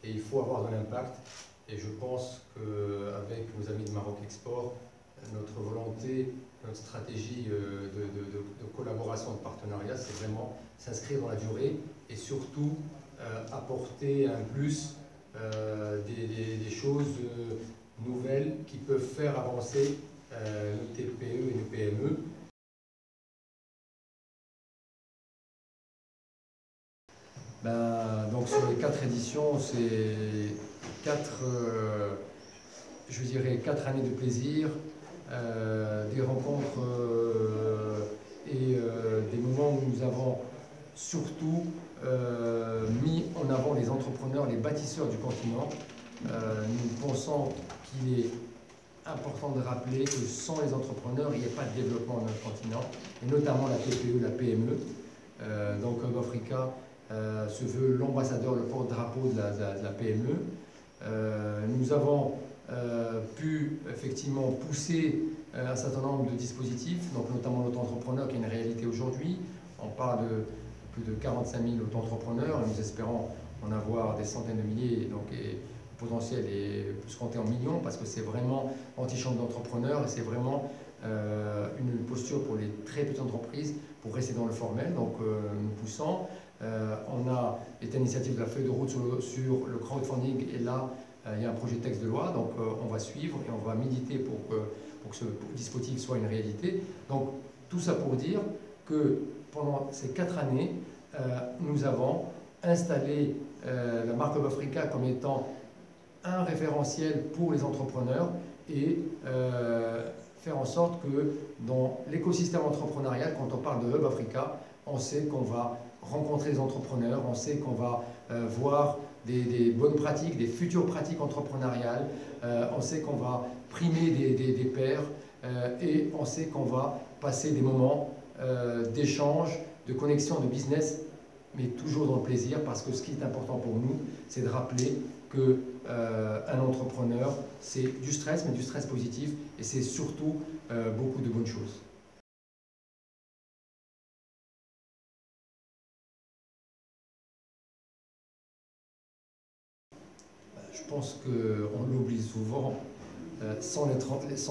et il faut avoir de l'impact. Et je pense qu'avec nos amis de Maroc Export, notre volonté, notre stratégie de collaboration, de partenariat, c'est vraiment s'inscrire dans la durée et surtout apporter un plus, des choses nouvelles qui peuvent faire avancer nos TPE et nos PME. Donc sur les 4 éditions, c'est 4 années de plaisir, des rencontres et des moments où nous avons surtout mis en avant les entrepreneurs, les bâtisseurs du continent. Nous pensons qu'il est important de rappeler que sans les entrepreneurs, il n'y a pas de développement dans notre continent, et notamment la TPE, la PME. Donc Hub Africa se veut l'ambassadeur, le porte-drapeau de la PME. Nous avons pu effectivement pousser un certain nombre de dispositifs, donc notamment l'auto-entrepreneur qui est une réalité aujourd'hui. On parle de plus de 45 000 auto-entrepreneurs et nous espérons en avoir des centaines de milliers, donc le potentiel peut se compter en millions parce que c'est vraiment anti-chambre d'entrepreneurs et c'est vraiment une posture pour les très petites entreprises pour rester dans le formel. Donc nous poussons. On a été à l'initiative de la feuille de route sur le crowdfunding et là il y a un projet de texte de loi, donc on va suivre et on va militer pour que ce dispositif soit une réalité. Donc tout ça pour dire que pendant ces 4 années, nous avons installé la marque Hub Africa comme étant un référentiel pour les entrepreneurs et faire en sorte que dans l'écosystème entrepreneurial, quand on parle de Hub Africa, on sait qu'on va rencontrer les entrepreneurs, on sait qu'on va voir des bonnes pratiques, des futures pratiques entrepreneuriales, on sait qu'on va primer des pairs et on sait qu'on va passer des moments d'échange, de connexion, de business, mais toujours dans le plaisir, parce que ce qui est important pour nous, c'est de rappeler qu'un entrepreneur, c'est du stress, mais du stress positif, et c'est surtout beaucoup de bonnes choses. Je pense qu'on l'oublie souvent, sans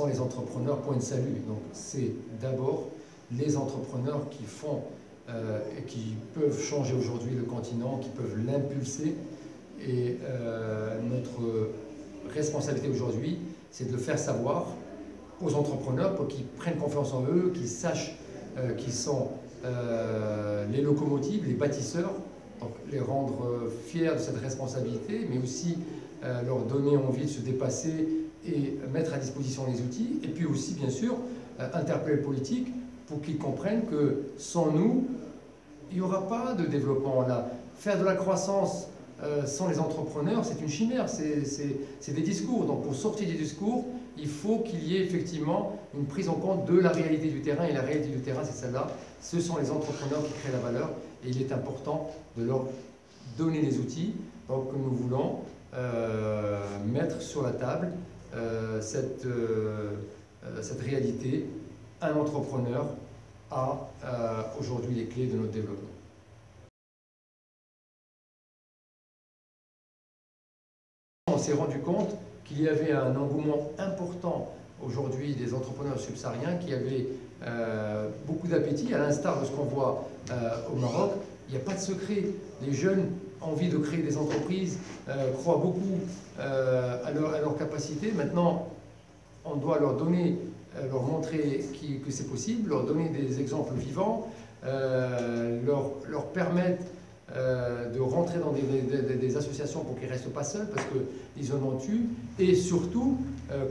les entrepreneurs, point de salut. Donc c'est d'abord les entrepreneurs qui font et qui peuvent changer aujourd'hui le continent, qui peuvent l'impulser. Et notre responsabilité aujourd'hui, c'est de le faire savoir aux entrepreneurs pour qu'ils prennent confiance en eux, qu'ils sachent qu'ils sont les locomotives, les bâtisseurs, donc les rendre fiers de cette responsabilité, mais aussi leur donner envie de se dépasser et mettre à disposition les outils, et puis aussi, bien sûr, interpeller le politique pour qu'ils comprennent que sans nous, il n'y aura pas de développement. Là, faire de la croissance sans les entrepreneurs, c'est une chimère, c'est des discours. Donc pour sortir des discours, il faut qu'il y ait effectivement une prise en compte de la réalité du terrain, et la réalité du terrain, c'est celle-là. Ce sont les entrepreneurs qui créent la valeur, et il est important de leur donner les outils. Donc nous voulons mettre sur la table cette réalité. Un entrepreneur a aujourd'hui les clés de notre développement. On s'est rendu compte qu'il y avait un engouement important aujourd'hui des entrepreneurs subsahariens qui avaient beaucoup d'appétit, à l'instar de ce qu'on voit au Maroc. Il n'y a pas de secret. Les jeunes ont envie de créer des entreprises, croient beaucoup à leur capacité. Maintenant, on doit leur donner, leur montrer que c'est possible, leur donner des exemples vivants, leur permettre de rentrer dans des associations pour qu'ils ne restent pas seuls, parce que l'isolement tue, et surtout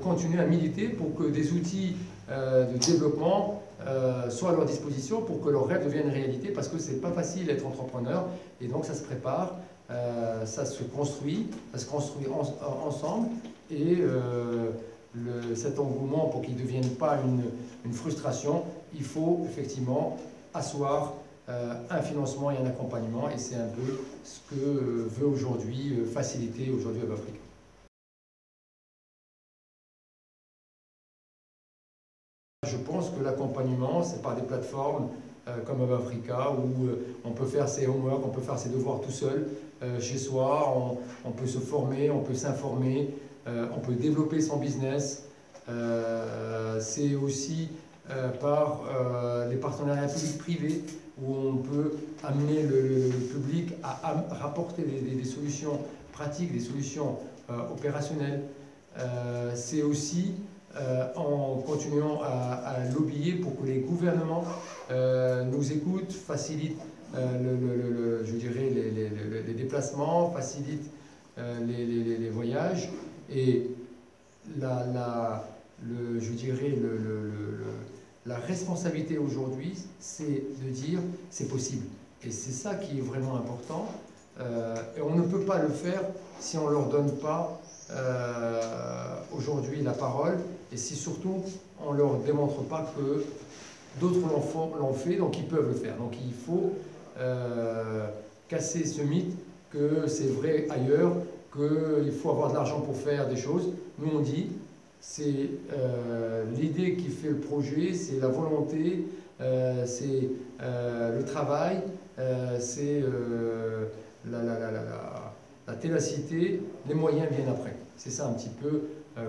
continuer à militer pour que des outils de développement soient à leur disposition pour que leurs rêves deviennent réalité, parce que c'est pas facile d'être entrepreneur, et donc ça se prépare, ça se construit ensemble, et cet engouement, pour qu'il ne devienne pas une frustration, il faut effectivement asseoir un financement et un accompagnement, et c'est un peu ce que veut aujourd'hui faciliter aujourd'hui Hub Africa. Je pense que l'accompagnement, c'est par des plateformes comme à Africa, où on peut faire ses homework, on peut faire ses devoirs tout seul, chez soi, on peut se former, on peut s'informer, on peut développer son business. C'est aussi par les partenariats publics-privés où on peut amener le public à rapporter des solutions pratiques, des solutions opérationnelles. C'est aussi en continuant à lobbyer pour que les gouvernements nous écoutent, facilitent je dirais les déplacements, facilitent les voyages. Et je dirais la responsabilité aujourd'hui, c'est de dire c'est possible. Et c'est ça qui est vraiment important. Et on ne peut pas le faire si on ne leur donne pas aujourd'hui la parole, et si surtout on ne leur démontre pas que d'autres l'ont fait, donc ils peuvent le faire. Donc il faut casser ce mythe que c'est vrai ailleurs, qu'il faut avoir de l'argent pour faire des choses. Nous on dit, c'est l'idée qui fait le projet, c'est la volonté, c'est le travail, c'est la ténacité, les moyens viennent après. C'est ça un petit peu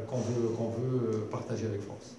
qu'on veut partager avec force.